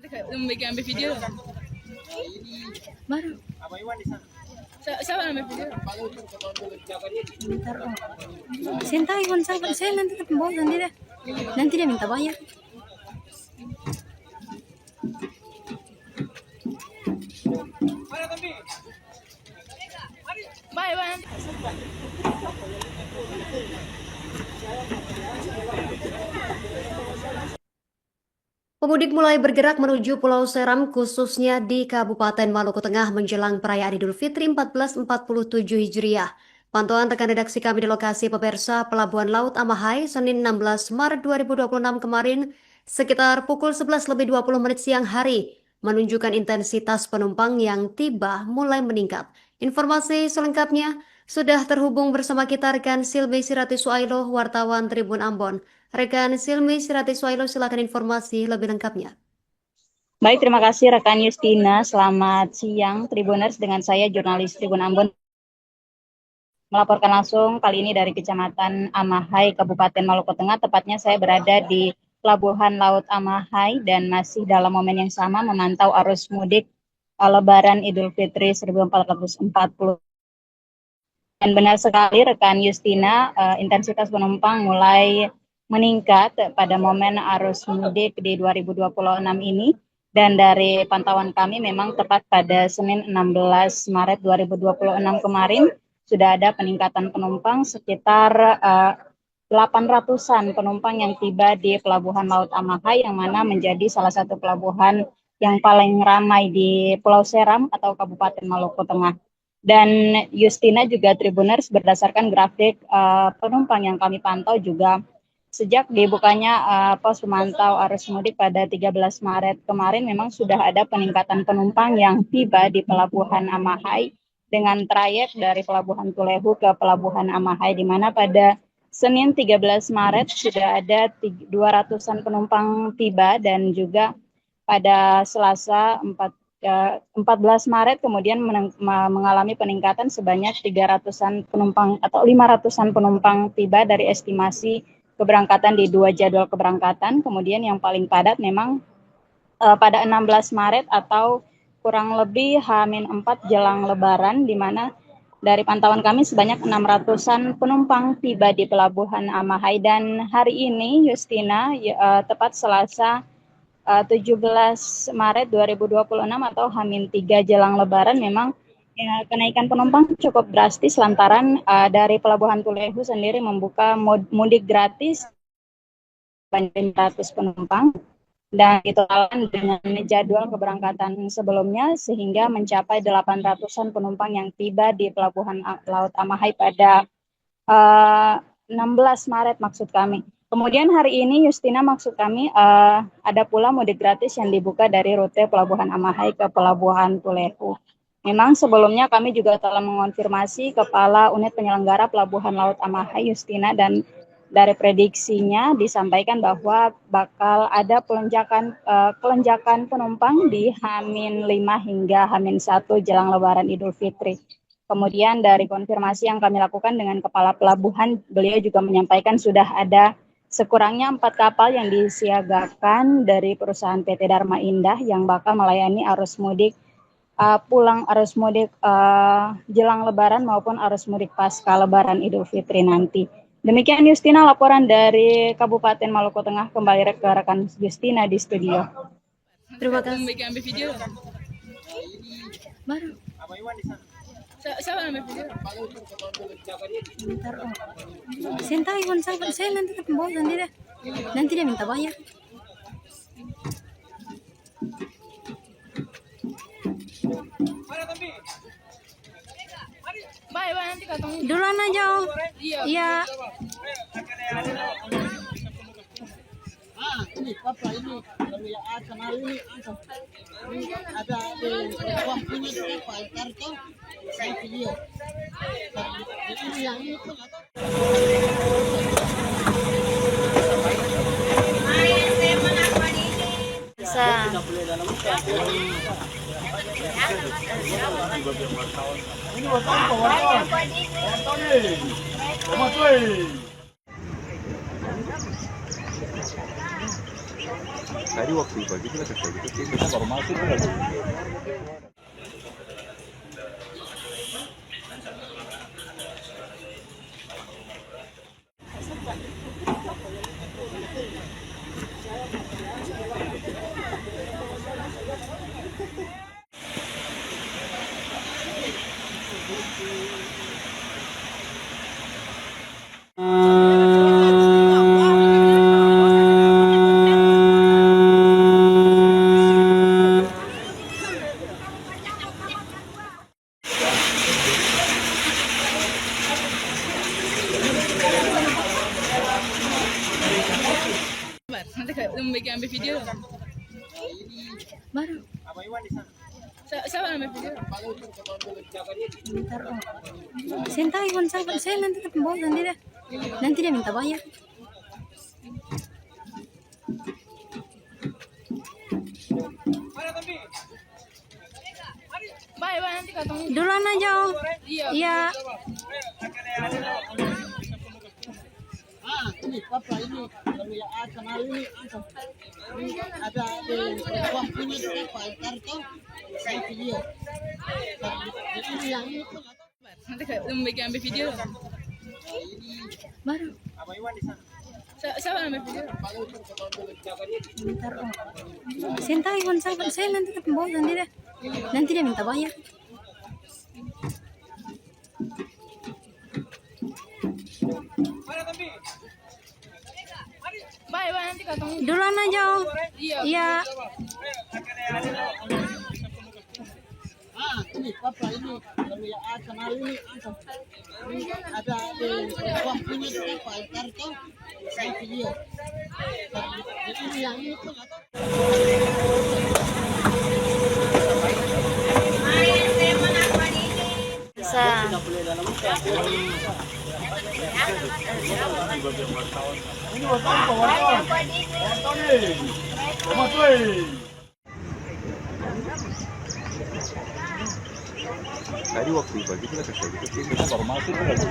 Ambil video. Baru. Siapa namanya video? Bentar, oh. Saya iPhone saya nanti ketemu bos nanti deh. Nanti dia minta bayar. Bye bye. Pemudik mulai bergerak menuju Pulau Seram khususnya di Kabupaten Maluku Tengah menjelang perayaan Idul Fitri 1447 Hijriah. Pantauan rekan redaksi kami di lokasi pemirsa Pelabuhan Laut Amahai Senin 16 Maret 2026 kemarin sekitar pukul 11:20 siang hari menunjukkan intensitas penumpang yang tiba mulai meningkat. Informasi selengkapnya sudah terhubung bersama kita rekan Silmi Sirati Suailo, wartawan Tribun Ambon. Rekan Silmi Sirati Suailo, silakan informasi lebih lengkapnya. Baik, terima kasih rekan Justina. Selamat siang Tribuners, dengan saya jurnalis Tribun Ambon melaporkan langsung kali ini dari Kecamatan Amahai, Kabupaten Maluku Tengah. Tepatnya saya berada di Pelabuhan Laut Amahai dan masih dalam momen yang sama memantau arus mudik Lebaran Idul Fitri 1440. Dan benar sekali rekan Justina, intensitas penumpang mulai meningkat pada momen arus mudik di 2026 ini, dan dari pantauan kami memang tepat pada Senin 16 Maret 2026 kemarin sudah ada peningkatan penumpang sekitar 800-an penumpang yang tiba di Pelabuhan Laut Amahai, yang mana menjadi salah satu pelabuhan yang paling ramai di Pulau Seram atau Kabupaten Maluku Tengah. Dan Justina juga Tribuners, berdasarkan grafik penumpang yang kami pantau juga sejak dibukanya pos pemantau arus mudik pada 13 Maret kemarin memang sudah ada peningkatan penumpang yang tiba di Pelabuhan Amahai dengan trayek dari Pelabuhan Tulehu ke Pelabuhan Amahai, di mana pada Senin 13 Maret sudah ada 200-an penumpang tiba, dan juga pada Selasa 14 Maret kemudian mengalami peningkatan sebanyak 300-an penumpang atau 500-an penumpang tiba dari estimasi keberangkatan di 2 jadwal keberangkatan. Kemudian yang paling padat memang pada 16 Maret atau kurang lebih H-4 jelang Lebaran, di mana dari pantauan kami sebanyak 600-an penumpang tiba di Pelabuhan Amahai. Dan hari ini Justina, tepat Selasa 17 Maret 2026 atau H-3 jelang Lebaran, memang ya, kenaikan penumpang cukup drastis lantaran dari Pelabuhan Tulehu sendiri membuka mudik gratis banyak 100 penumpang, dan ditotalkan dengan jadwal keberangkatan sebelumnya sehingga mencapai 800-an penumpang yang tiba di Pelabuhan Laut Amahai pada 16 Maret maksud kami. Kemudian hari ini Justina, maksud kami ada pula mudik gratis yang dibuka dari rute Pelabuhan Amahai ke Pelabuhan Tulehu. Memang sebelumnya kami juga telah mengonfirmasi Kepala Unit Penyelenggara Pelabuhan Laut Amahai Justina, dan dari prediksinya disampaikan bahwa bakal ada kelonjakan penumpang di H-5 hingga H-1 jelang Lebaran Idul Fitri. Kemudian dari konfirmasi yang kami lakukan dengan Kepala Pelabuhan, beliau juga menyampaikan sudah ada sekurangnya 4 kapal yang disiagakan dari perusahaan PT Dharma Indah yang bakal melayani arus mudik pulang arus mudik jelang Lebaran maupun arus mudik pasca Lebaran Idul Fitri nanti. Demikian Justina, laporan dari Kabupaten Maluku Tengah. Kembali ke rekan Justina di studio. Terima kasih. Ambil video. Baru. Siapa namanya video? Bentar, oh. Saya iPhone saya nanti ketemu bos nanti deh. Nanti dia minta bayar. Bye bye, nanti ketemu. Duluan aja, oh. Iya. Ini papa ini baru ya kenal ini ada di uang punya apa kartu saya video ini yang itu Tadi waktu pagi kita kayak gitu sih, kita baru masuk kan lagi. Nanti kayak ambil video. Baru. Siapa yang ambil video? Bentar, oh. Saya tahu Iwan saya nanti ketemu nanti deh. Nanti dia minta bayar. Bye bye nanti ketemu. Duluan aja om. Iya. Iya. Ini papa ini kalau ya kenal ini ada di uang punya berapa kartu saya video. Ini yang ini tuh Nanti kayak ambil video. Baru. Siapa yang ambil video? Bentar, oh. Saya tahu Iwan saya nanti ketemu nanti deh. Nanti dia minta bayar. Bye bye nanti ketemu. Duluan aja om. Iya. Iya. ini papa ini kalau ya kenal ini ada di uang punya berapa kartu saya video. Ini yang ini tuh Bisa. Tadi waktu pagi kita kayak gitu sih, kita baru masuk kan lagi.